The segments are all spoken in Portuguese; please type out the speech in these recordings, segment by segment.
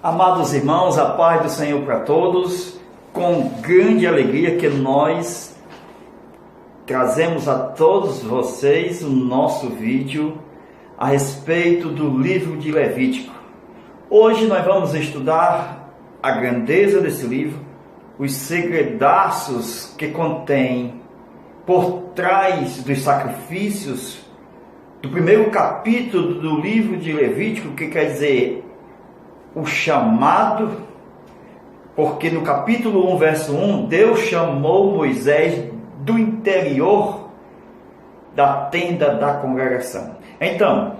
Amados irmãos, a paz do Senhor para todos. Com grande alegria que nós trazemos a todos vocês o nosso vídeo a respeito do livro de Levítico. Hoje nós vamos estudar a grandeza desse livro, os segredaços que contém por trás dos sacrifícios do primeiro capítulo do livro de Levítico, que quer dizer o chamado, porque no capítulo 1, verso 1, Deus chamou Moisés do interior da tenda da congregação. Então,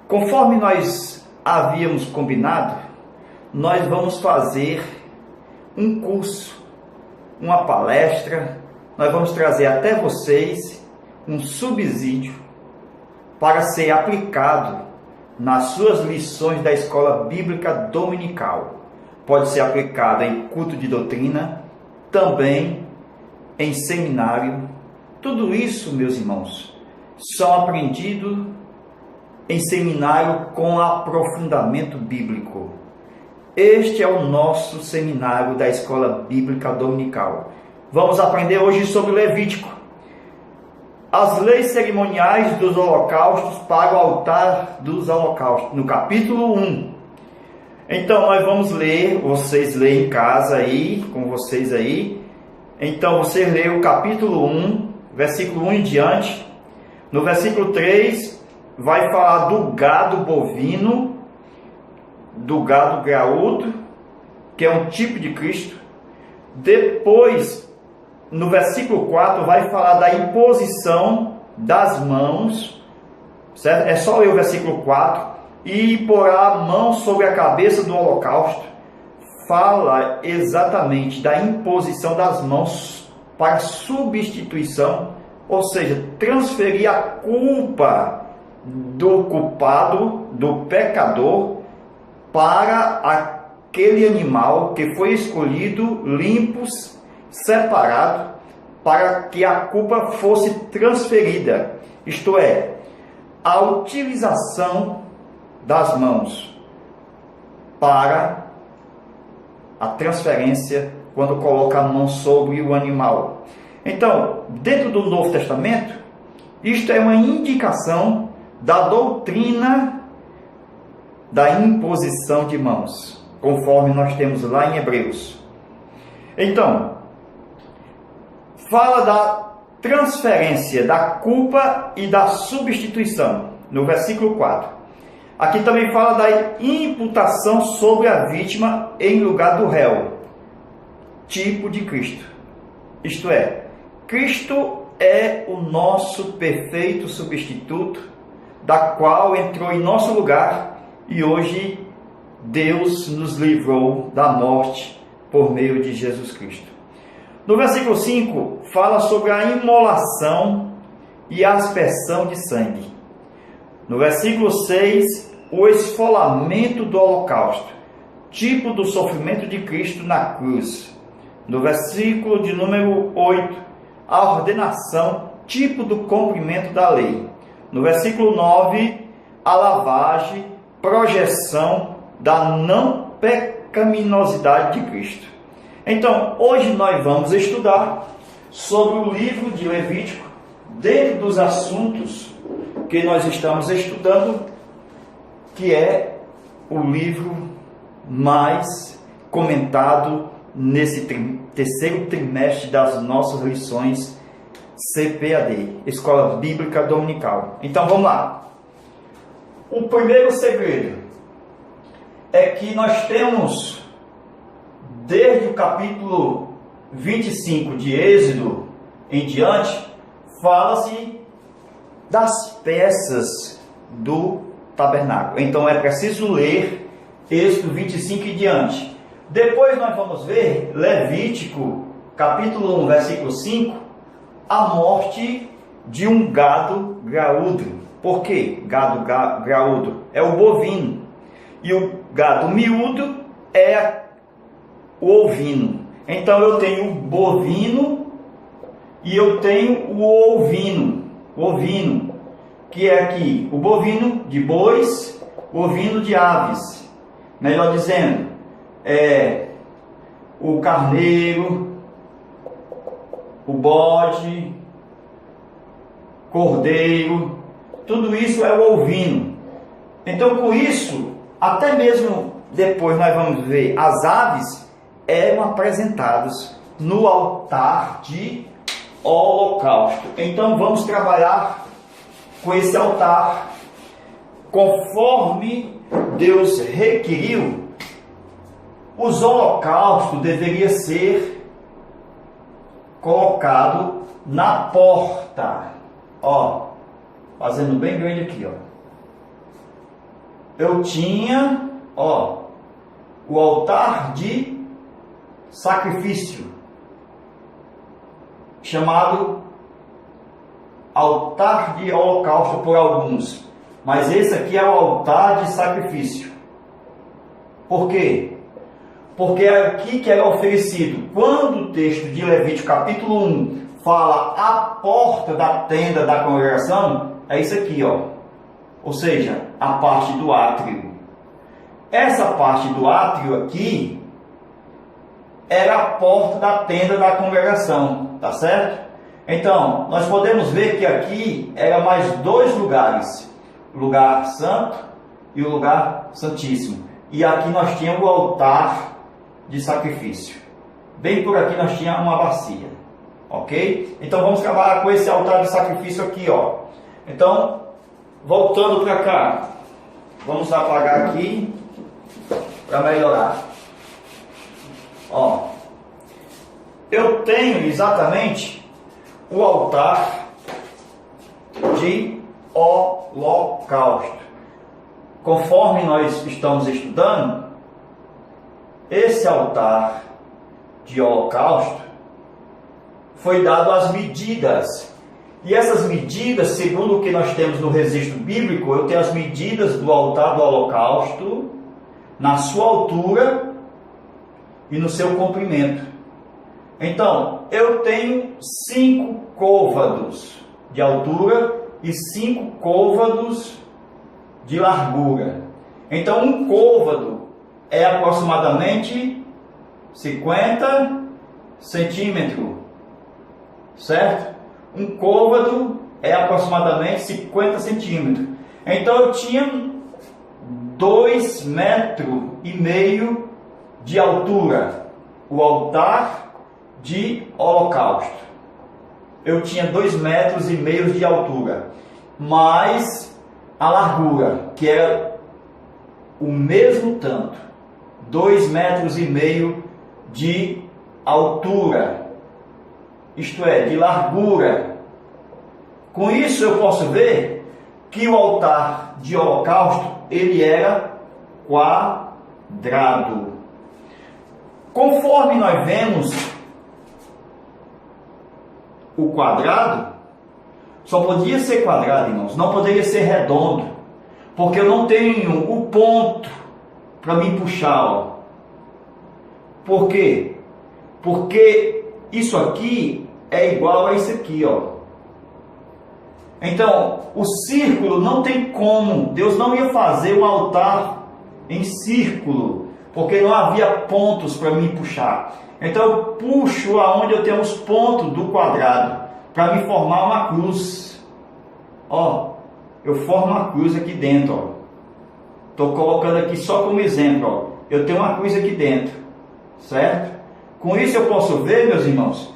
conforme nós havíamos combinado, nós vamos fazer um curso, uma palestra, nós vamos trazer até vocês um subsídio para ser aplicado nas suas lições da escola bíblica dominical. Pode ser aplicado em culto de doutrina, também em seminário. Tudo isso, meus irmãos, só aprendido em seminário com aprofundamento bíblico. Este é o nosso seminário da escola bíblica dominical. Vamos aprender hoje sobre Levítico. As leis cerimoniais dos holocaustos para o altar dos holocaustos, no capítulo 1. Então, nós vamos ler, vocês leem em casa aí, com vocês aí. Então, você lê o capítulo 1, versículo 1 em diante. No versículo 3, vai falar do gado bovino, do gado graúdo, que é um tipo de Cristo. Depois, no versículo 4, vai falar da imposição das mãos, certo? É só ler o versículo 4. E porá a mão sobre a cabeça do holocausto. Fala exatamente da imposição das mãos para substituição, ou seja, transferir a culpa do culpado, do pecador, para aquele animal que foi escolhido, limpos, separado, para que a culpa fosse transferida, isto é, a utilização das mãos para a transferência quando coloca a mão sobre o animal. Então, dentro do Novo Testamento, isto é uma indicação da doutrina da imposição de mãos, conforme nós temos lá em Hebreus. Então, fala da transferência da culpa e da substituição, no versículo 4. Aqui também fala da imputação sobre a vítima em lugar do réu, tipo de Cristo. Isto é, Cristo é o nosso perfeito substituto, da qual entrou em nosso lugar e hoje Deus nos livrou da morte por meio de Jesus Cristo. No versículo 5, fala sobre a imolação e a aspersão de sangue. No versículo 6, o esfolamento do holocausto, tipo do sofrimento de Cristo na cruz. No versículo de número 8, a ordenação, tipo do cumprimento da lei. No versículo 9, a lavagem, projeção da não pecaminosidade de Cristo. Então, hoje nós vamos estudar sobre o livro de Levítico, dentro dos assuntos que nós estamos estudando, que é o livro mais comentado nesse terceiro trimestre das nossas lições CPAD, Escola Bíblica Dominical. Então vamos lá. O primeiro segredo é que nós temos, desde o capítulo 25 de Êxodo em diante, fala-se das peças do tabernáculo. Então é preciso ler Êxodo 25 e diante. Depois nós vamos ver Levítico, capítulo 1, versículo 5, a morte de um gado graúdo. Por quê? Gado graúdo é o bovino. E o gado miúdo é o ovino. Então eu tenho o bovino e eu tenho o ovino. Que é aqui o bovino de bois, o ovino de aves. melhor dizendo, o carneiro, o bode, cordeiro, tudo isso é o ovino. Então, com isso, até mesmo depois nós vamos ver, as aves eram apresentadas no altar de holocausto. Então, vamos trabalhar com esse altar conforme Deus requeriu. Os holocaustos deveriam ser colocados na porta, ó, fazendo bem grande aqui, ó. Eu tinha, ó, o altar de sacrifício, chamado altar de holocausto por alguns, mas esse aqui é o altar de sacrifício. Por quê? Porque é aqui que era oferecido. Quando o texto de Levítico capítulo 1 fala a porta da tenda da congregação, é isso aqui, ó. Ou seja, a parte do átrio. Essa parte do átrio aqui era a porta da tenda da congregação, tá certo? Então, nós podemos ver que aqui era mais dois lugares, o lugar santo e o lugar santíssimo. E aqui nós tínhamos o altar de sacrifício. Bem por aqui nós tínhamos uma bacia, ok? Então vamos trabalhar com esse altar de sacrifício aqui, ó. Então, voltando para cá, vamos apagar aqui para melhorar. Ó, eu tenho exatamente o altar de holocausto. Conforme nós estamos estudando, esse altar de holocausto foi dado as medidas. E essas medidas, segundo o que nós temos no registro bíblico, eu tenho as medidas do altar do holocausto na sua altura e no seu comprimento. Então, eu tenho 5 côvados de altura e 5 côvados de largura. Então, um côvado é aproximadamente 50 centímetros, certo? Um côvado é aproximadamente 50 centímetros. Então, eu tinha 2,5 metros de altura, o altar de holocausto. Eu tinha 2,5 metros de altura, mais a largura, que era o mesmo tanto, 2,5 metros de altura, isto é, de largura. Com isso eu posso ver que o altar de holocausto, ele era quadrado. Conforme nós vemos, o quadrado só podia ser quadrado, irmãos, não poderia ser redondo, porque eu não tenho o ponto para me puxar, ó. Por quê? Porque isso aqui é igual a isso aqui, ó. Então, o círculo não tem como, Deus não ia fazer um altar em círculo, porque não havia pontos para me puxar. Então eu puxo aonde eu tenho os pontos do quadrado, para me formar uma cruz. Ó, eu formo uma cruz aqui dentro, ó. Estou colocando aqui só como exemplo, ó. Eu tenho uma cruz aqui dentro, certo? Com isso eu posso ver, meus irmãos,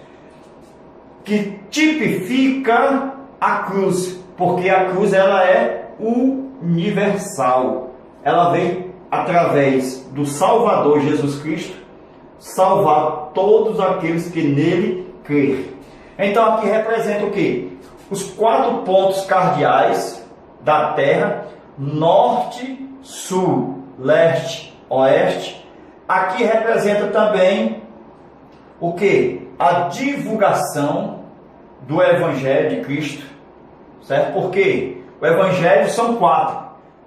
que tipifica a cruz, porque a cruz ela é universal. Ela vem através do Salvador Jesus Cristo salvar todos aqueles que nele crerem. Então aqui representa o que? Os 4 pontos cardeais da terra: norte, sul, leste, oeste. Aqui representa também o que? A divulgação do Evangelho de Cristo, certo? Porque o Evangelho são 4: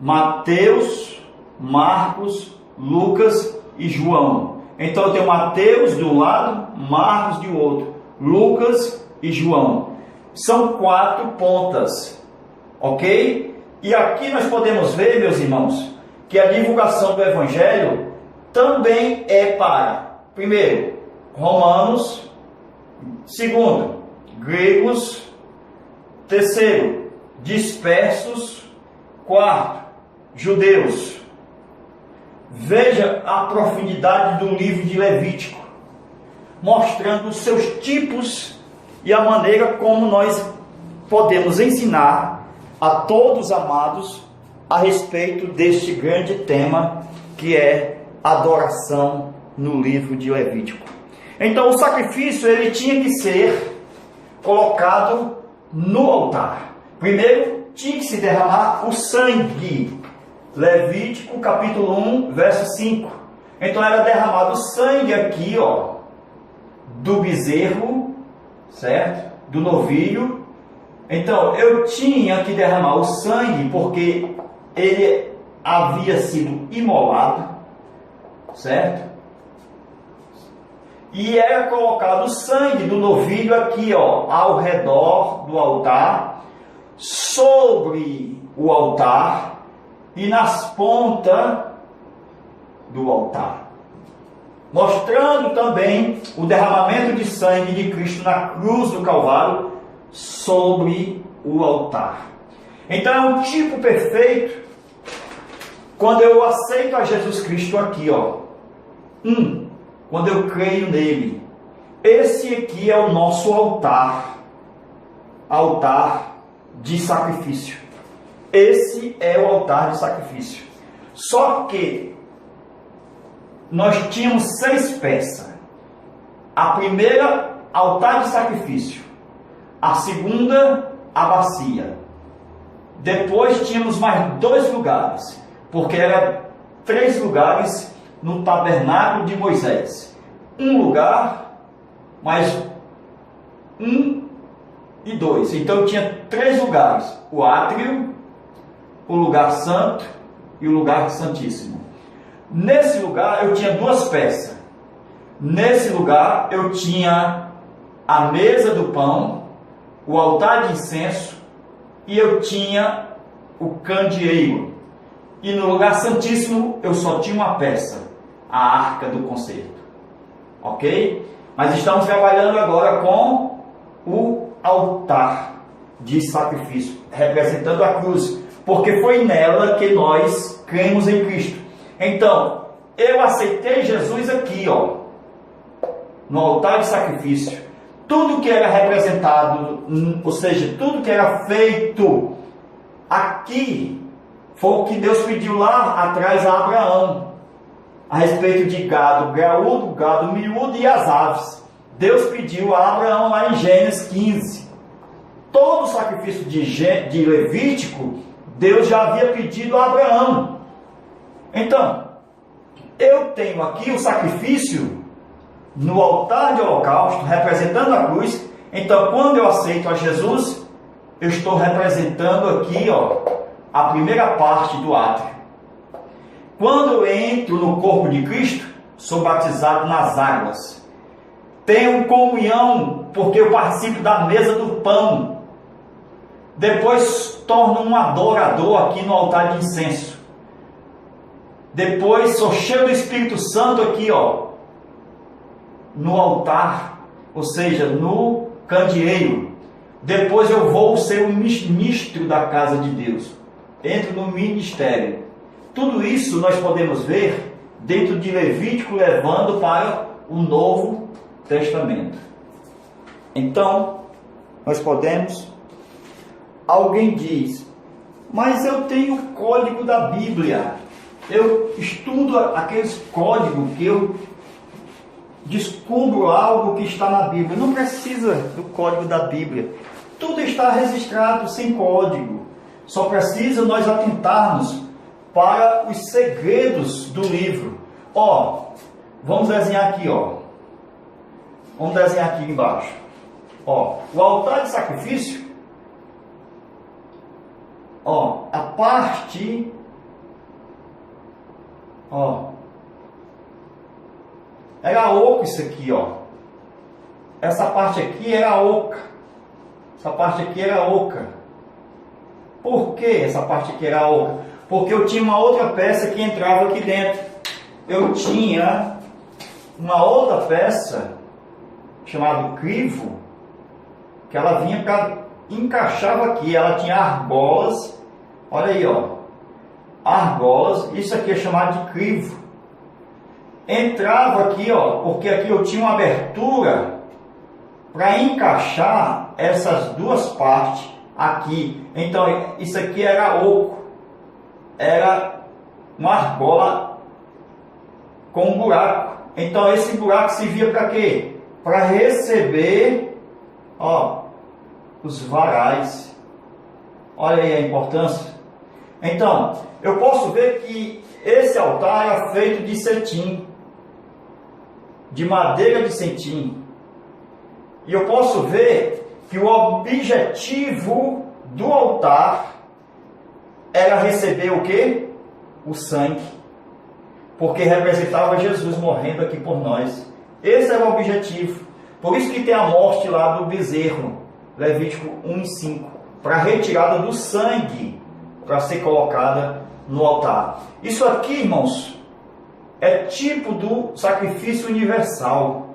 Mateus, Marcos, Lucas e João. Então eu tenho Mateus de um lado, Marcos de outro, Lucas e João. São 4 pontas, ok? E aqui nós podemos ver, meus irmãos, que a divulgação do Evangelho também é para, primeiro, romanos, segundo, gregos, terceiro, dispersos, quarto, judeus. Veja a profundidade do livro de Levítico, mostrando os seus tipos e a maneira como nós podemos ensinar a todos amados a respeito deste grande tema que é adoração no livro de Levítico. Então o sacrifício ele tinha que ser colocado no altar. Primeiro tinha que se derramar o sangue. Levítico capítulo 1, verso 5. Então era derramado sangue aqui, ó, do bezerro, certo? Do novilho. Então eu tinha que derramar o sangue porque ele havia sido imolado, certo? E era colocado o sangue do novilho aqui, ó, ao redor do altar, sobre o altar e nas pontas do altar, mostrando também o derramamento de sangue de Cristo na cruz do Calvário sobre o altar. Então é um tipo perfeito quando eu aceito a Jesus Cristo aqui, ó. Quando eu creio nele. Esse aqui é o nosso altar. Altar de sacrifício. Esse é o altar de sacrifício. Só que nós tínhamos 6 peças. A primeira, altar de sacrifício. A segunda, a bacia. Depois tínhamos mais 2 lugares, porque eram 3 lugares no tabernáculo de Moisés. Um lugar, mais 1 e 2. Então tinha 3 lugares: o átrio, o lugar santo e o lugar santíssimo. Nesse lugar eu tinha 2 peças. Nesse lugar eu tinha a mesa do pão, o altar de incenso e eu tinha o candeeiro. E no lugar santíssimo eu só tinha uma peça, a arca do concerto. Ok? Mas estamos trabalhando agora com o altar de sacrifício, representando a cruz, porque foi nela que nós cremos em Cristo. Então, eu aceitei Jesus aqui, ó, no altar de sacrifício. Tudo que era representado, ou seja, tudo que era feito aqui, foi o que Deus pediu lá atrás a Abraão, a respeito de gado graúdo, gado miúdo e as aves. Deus pediu a Abraão lá em Gênesis 15. Todo o sacrifício de Levítico, Deus já havia pedido a Abraão. Então, eu tenho aqui o sacrifício no altar de holocausto, representando a cruz. Então, quando eu aceito a Jesus, eu estou representando aqui, ó, a primeira parte do átrio. Quando eu entro no corpo de Cristo, sou batizado nas águas. Tenho comunhão, porque eu participo da mesa do pão. Depois torno um adorador aqui no altar de incenso. Depois sou cheio do Espírito Santo aqui, ó, no altar, ou seja, no candeeiro. Depois eu vou ser o ministro da casa de Deus. Entro no ministério. Tudo isso nós podemos ver dentro de Levítico, levando para o Novo Testamento. Então, nós podemos... Alguém diz, mas eu tenho o código da Bíblia. Eu estudo aqueles códigos que eu descubro algo que está na Bíblia. Não precisa do código da Bíblia. Tudo está registrado sem código. Só precisa nós atentarmos para os segredos do livro. Ó, vamos desenhar aqui, ó. Vamos desenhar aqui embaixo. Ó, o altar de sacrifício. Ó, a parte, ó, era oco isso aqui, ó. Essa parte aqui era oca. Essa parte aqui era oca. Por que essa parte aqui era oca? Porque eu tinha uma outra peça que entrava aqui dentro. Eu tinha uma outra peça chamada crivo, que ela vinha para encaixava aqui. Ela tinha argolas. Olha aí, ó, argolas. Isso aqui é chamado de crivo. Entrava aqui, ó, porque aqui eu tinha uma abertura para encaixar essas duas partes aqui. Então isso aqui era oco, era uma argola com um buraco. Então esse buraco servia para quê? Para receber, ó, os varais. Olha aí a importância. Então eu posso ver que esse altar era feito de cetim, de madeira de cetim. E eu posso ver que o objetivo do altar era receber o quê? O sangue. Porque representava Jesus morrendo aqui por nós. Esse era o objetivo. Por isso que tem a morte lá do bezerro, Levítico 1:5, para a retirada do sangue, para ser colocada no altar. Isso aqui, irmãos, é tipo do sacrifício universal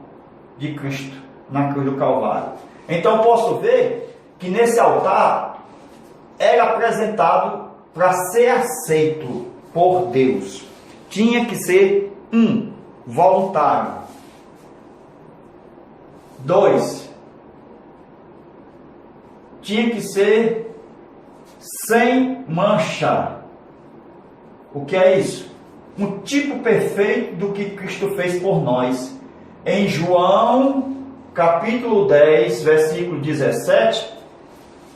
de Cristo na cruz do Calvário. Então posso ver que nesse altar era apresentado para ser aceito por Deus. Tinha que ser voluntário. 2, tinha que ser sem mancha. O que é isso? Um tipo perfeito do que Cristo fez por nós. Em João capítulo 10, versículo 17,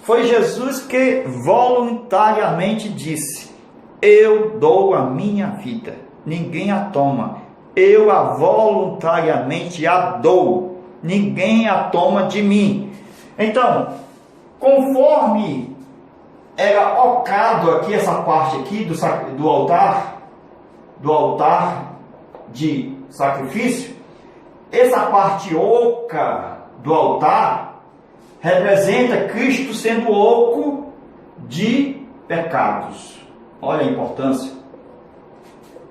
foi Jesus que voluntariamente disse: eu dou a minha vida, ninguém a toma, eu a voluntariamente a dou, ninguém a toma de mim. Então, conforme era ocado aqui, essa parte aqui do altar de sacrifício, essa parte oca do altar representa Cristo sendo oco de pecados. Olha a importância.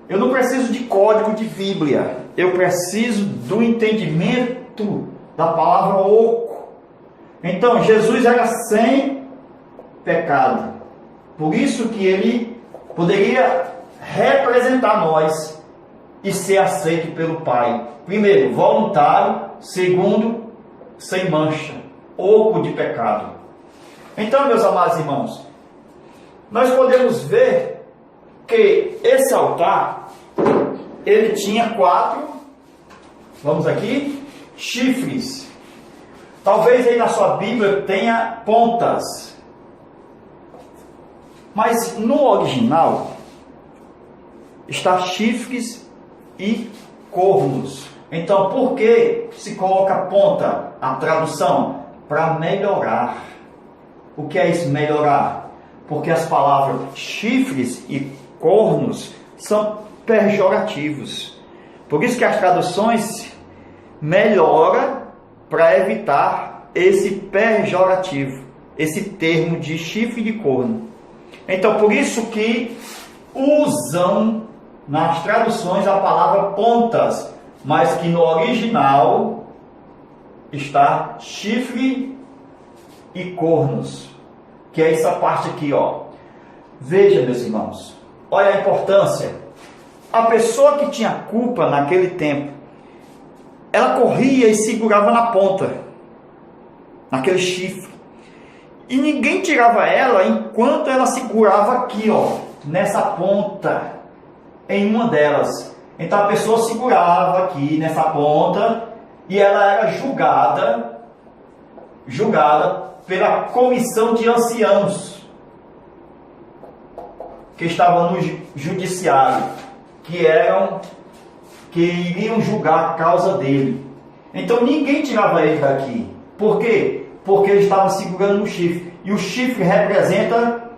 Eu não preciso de código de Bíblia, eu preciso do entendimento da palavra oco. Então Jesus era sem pecado, por isso que ele poderia representar nós e ser aceito pelo Pai. Primeiro, voluntário. Segundo, sem mancha, oco de pecado. Então, meus amados irmãos, nós podemos ver que esse altar, ele tinha 4, vamos aqui, chifres. Talvez aí na sua Bíblia tenha pontas, mas no original está chifres e cornos. Então, por que se coloca ponta? A tradução, para melhorar. O que é isso, melhorar? Porque as palavras chifres e cornos são pejorativos. Por isso que as traduções melhora para evitar esse pejorativo, esse termo de chifre e de corno. Então, por isso que usam nas traduções a palavra pontas, mas que no original está chifre e cornos, que é essa parte aqui, ó. Veja, meus irmãos, olha a importância. A pessoa que tinha culpa naquele tempo, ela corria e segurava na ponta, naquele chifre, e ninguém tirava ela enquanto ela segurava aqui, ó, nessa ponta, em uma delas. Então a pessoa segurava aqui nessa ponta e ela era julgada pela comissão de anciãos que estavam no judiciário, que iriam julgar a causa dele. Então ninguém tirava ele daqui. Por quê? Porque ele estava segurando no chifre. E o chifre representa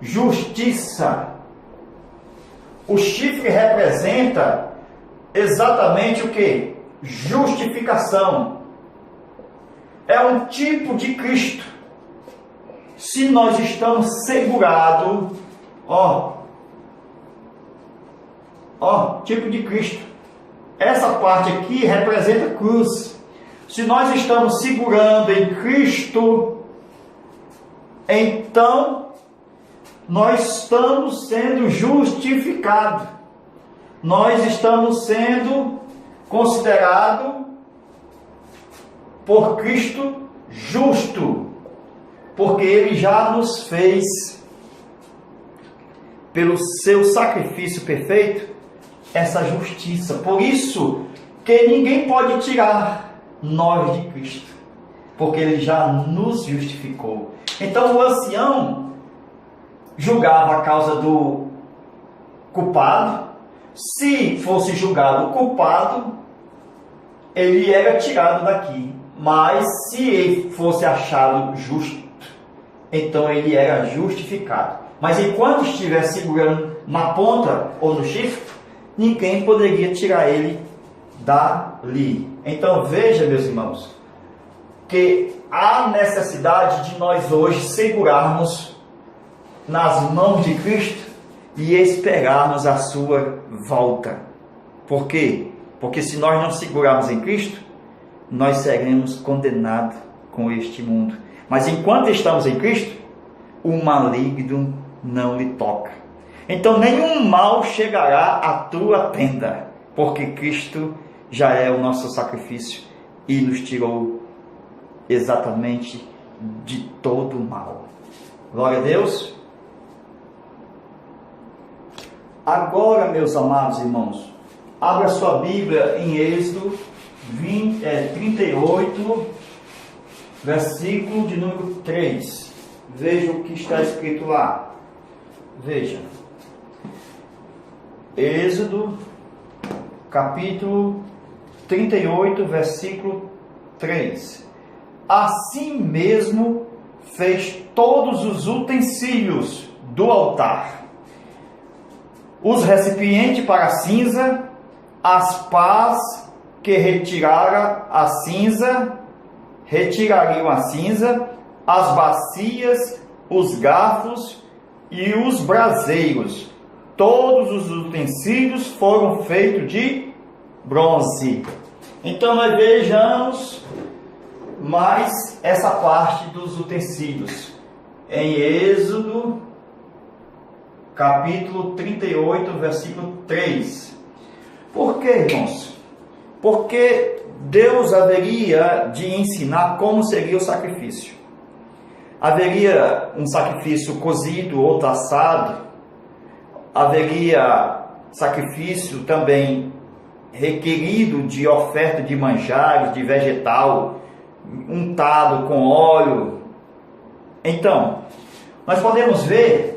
justiça. O chifre representa exatamente o que? Justificação. É um tipo de Cristo. Se nós estamos segurados, ó, Ó, tipo de Cristo. Essa parte aqui representa a cruz. Se nós estamos segurando em Cristo, então nós estamos sendo justificados. Nós estamos sendo considerados por Cristo justo, porque Ele já nos fez, pelo seu sacrifício perfeito, essa justiça. Por isso que ninguém pode tirar nós de Cristo, porque Ele já nos justificou. Então o ancião julgava a causa do culpado. Se fosse julgado o culpado, ele era tirado daqui. Mas se ele fosse achado justo, então ele era justificado. Mas enquanto estivesse segurando na ponta ou no chifre, ninguém poderia tirar ele dali. Então veja, meus irmãos, que há necessidade de nós hoje segurarmos nas mãos de Cristo e esperarmos a sua volta. Por quê? Porque se nós não segurarmos em Cristo, nós seremos condenados com este mundo. Mas enquanto estamos em Cristo, o maligno não lhe toca. Então nenhum mal chegará à tua tenda, porque Cristo já é o nosso sacrifício e nos tirou exatamente de todo o mal. Glória a Deus. Agora, meus amados irmãos, abra sua Bíblia em Êxodo 38, versículo de número 3. Veja o que está escrito lá. Veja. Êxodo, capítulo 38, versículo 3. Assim mesmo fez todos os utensílios do altar, os recipientes para a cinza, as pás que retirariam a cinza, as bacias, os garfos e os braseiros. Todos os utensílios foram feitos de bronze. Então nós vejamos mais essa parte dos utensílios em Êxodo capítulo 38, versículo 3. Por que, irmãos? Porque Deus haveria de ensinar como seria o sacrifício. Haveria um sacrifício cozido, outro assado. Haveria sacrifício também requerido de oferta de manjares, de vegetal, untado com óleo. Então, nós podemos ver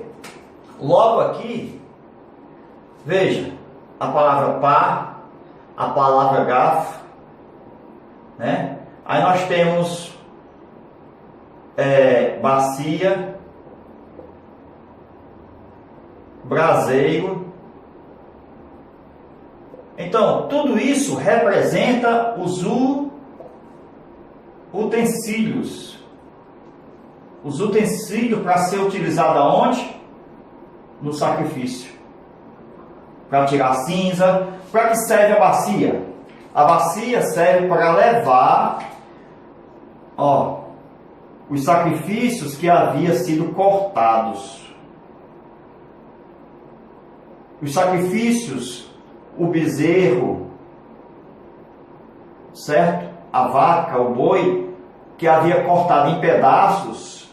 logo aqui, veja, a palavra pá, a palavra garfo, né? Aí nós temos bacia, braseiro. Então, tudo isso representa os utensílios. Os utensílios para ser utilizado aonde? No sacrifício. Para tirar a cinza. Para que serve a bacia? A bacia serve para levar os sacrifícios que haviam sido cortados. Os sacrifícios, o bezerro, certo? A vaca, o boi, que havia cortado em pedaços.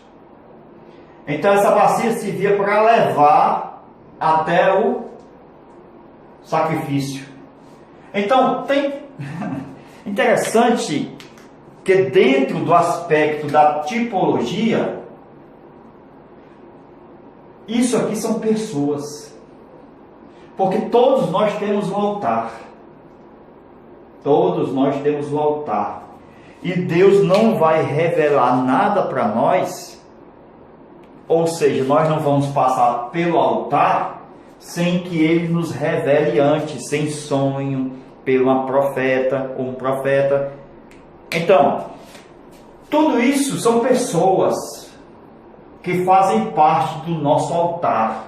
Então essa bacia servia para levar até o sacrifício. Então tem interessante que dentro do aspecto da tipologia, isso aqui são pessoas. Porque todos nós temos um altar. Todos nós temos um altar. E Deus não vai revelar nada para nós, ou seja, nós não vamos passar pelo altar sem que Ele nos revele antes, sem sonho, pelo uma profeta ou um profeta. Então, tudo isso são pessoas que fazem parte do nosso altar.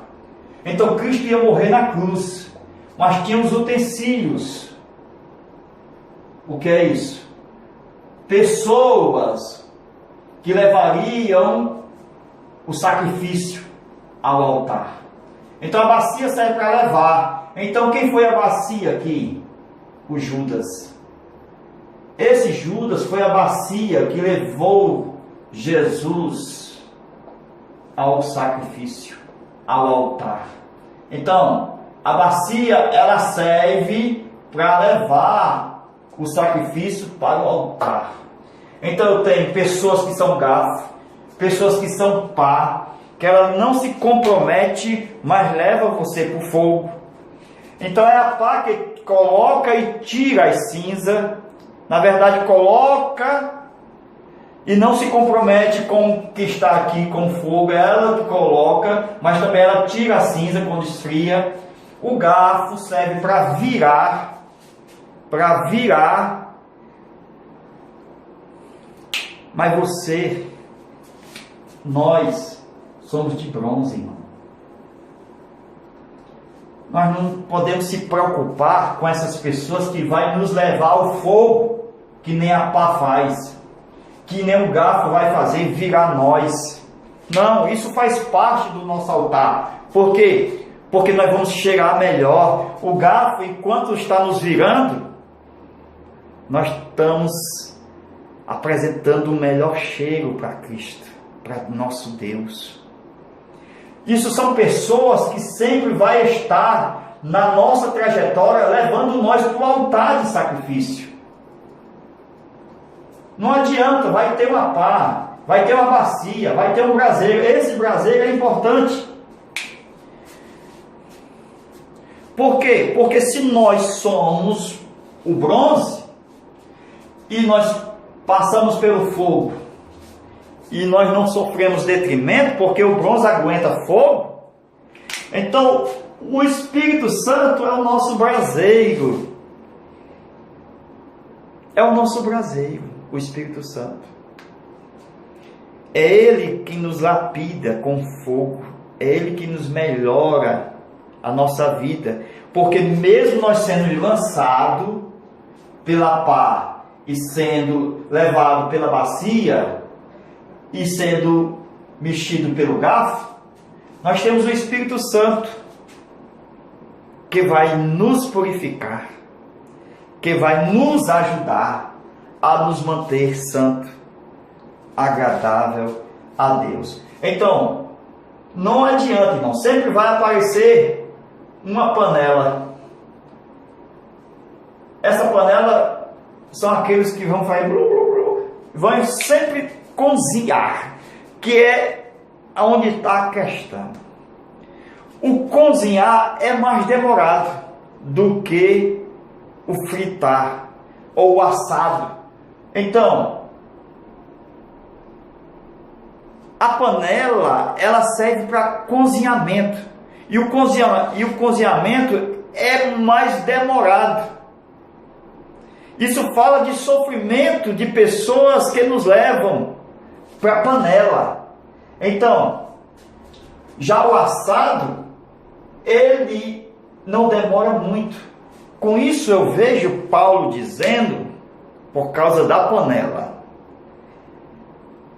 Então Cristo ia morrer na cruz, mas tinha os utensílios. O que é isso? Pessoas que levariam o sacrifício ao altar. Então a bacia serve para levar. Então quem foi a bacia aqui? O Judas. Esse Judas foi a bacia que levou Jesus ao sacrifício, ao altar. Então, a bacia, ela serve para levar o sacrifício para o altar. Então eu tenho pessoas que são garfo, pessoas que são pá, que ela não se compromete, mas leva você para o fogo. Então é a pá que coloca e tira as cinzas. Na verdade, coloca e não se compromete com o que está aqui com fogo. É ela que coloca, mas também ela tira a cinza quando esfria. O garfo serve para virar. Mas você, nós somos de bronze, irmão. Nós não podemos se preocupar com essas pessoas que vai nos levar ao fogo, que nem a pá faz, que nem o garfo vai fazer virar nós. Não, isso faz parte do nosso altar. Por quê? Porque nós vamos chegar melhor. O garfo, enquanto está nos virando, nós estamos apresentando o melhor cheiro para Cristo, para nosso Deus. Isso são pessoas que sempre vai estar na nossa trajetória, levando nós para o altar de sacrifício. Não adianta, vai ter uma pá, vai ter uma bacia, vai ter um braseiro. Esse braseiro é importante. Por quê? Porque se nós somos o bronze e nós passamos pelo fogo e nós não sofremos detrimento, porque o bronze aguenta fogo, então o Espírito Santo é o nosso braseiro. É o nosso braseiro, o Espírito Santo. É Ele que nos lapida com fogo, é Ele que nos melhora a nossa vida, porque mesmo nós sendo lançados pela pá e sendo levado pela bacia e sendo mexido pelo garfo, nós temos o Espírito Santo que vai nos purificar, que vai nos ajudar a nos manter santo, agradável a Deus. Então, não adianta, irmão, sempre vai aparecer uma panela. Essa panela são aqueles que vão fazer vão sempre cozinhar, que é onde está a questão. O cozinhar é mais demorado do que o fritar ou o assado. Então, a panela, ela serve para cozinhamento, e o cozinhamento é mais demorado. Isso fala de sofrimento de pessoas que nos levam para a panela. Então, já o assado, ele não demora muito. Com isso eu vejo Paulo dizendo, por causa da panela: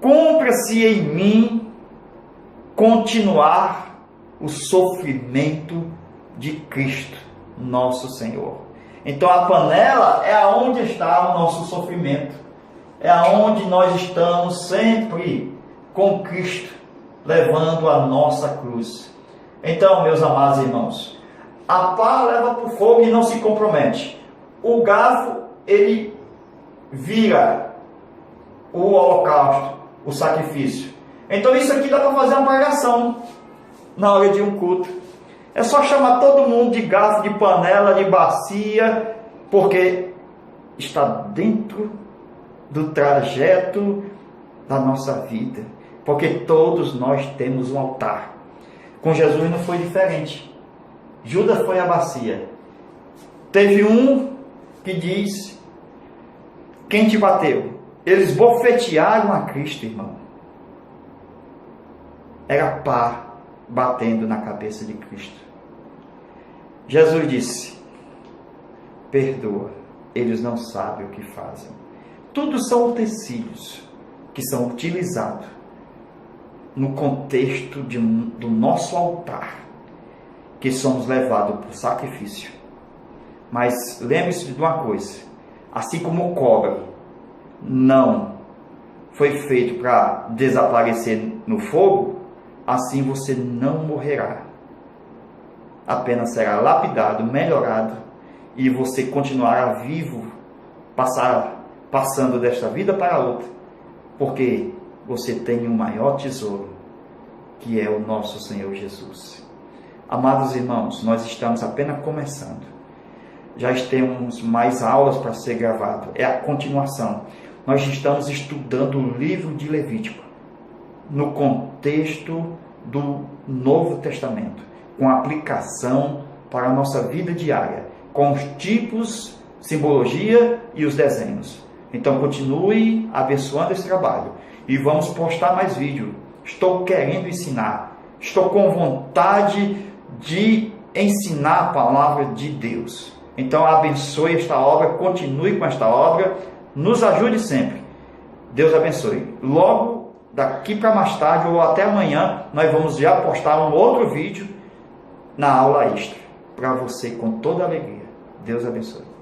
cumpra-se em mim continuar o sofrimento de Cristo, nosso Senhor. Então a panela é aonde está o nosso sofrimento, é aonde nós estamos sempre com Cristo, levando a nossa cruz. Então, meus amados irmãos, a pá leva para o fogo e não se compromete. O garfo, ele vira o holocausto, o sacrifício. Então isso aqui dá para fazer uma pregação na hora de um culto. É só chamar todo mundo de garfo, de panela, de bacia, porque está dentro do trajeto da nossa vida. Porque todos nós temos um altar. Com Jesus não foi diferente. Judas foi a bacia. Teve um que diz: quem te bateu? Eles bofetearam a Cristo, irmão. Era pá batendo na cabeça de Cristo. Jesus disse: perdoa, eles não sabem o que fazem. Tudo são utensílios que são utilizados no contexto do nosso altar, que somos levados para o sacrifício. Mas lembre-se de uma coisa: assim como o cobre não foi feito para desaparecer no fogo, assim você não morrerá. Apenas será lapidado, melhorado, e você continuará vivo, passando desta vida para outra, porque você tem o maior tesouro, que é o nosso Senhor Jesus. Amados irmãos, nós estamos apenas começando. Já temos mais aulas para ser gravado. É a continuação. Nós estamos estudando o livro de Levítico no contexto do Novo Testamento, com aplicação para a nossa vida diária, com os tipos, simbologia e os desenhos. Então continue abençoando esse trabalho e vamos postar mais vídeo. Estou querendo ensinar, estou com vontade de ensinar a palavra de Deus. Então abençoe esta obra, continue com esta obra, nos ajude sempre. Deus abençoe. Logo daqui para mais tarde ou até amanhã nós vamos já postar um outro vídeo na aula extra para você com toda alegria. Deus abençoe.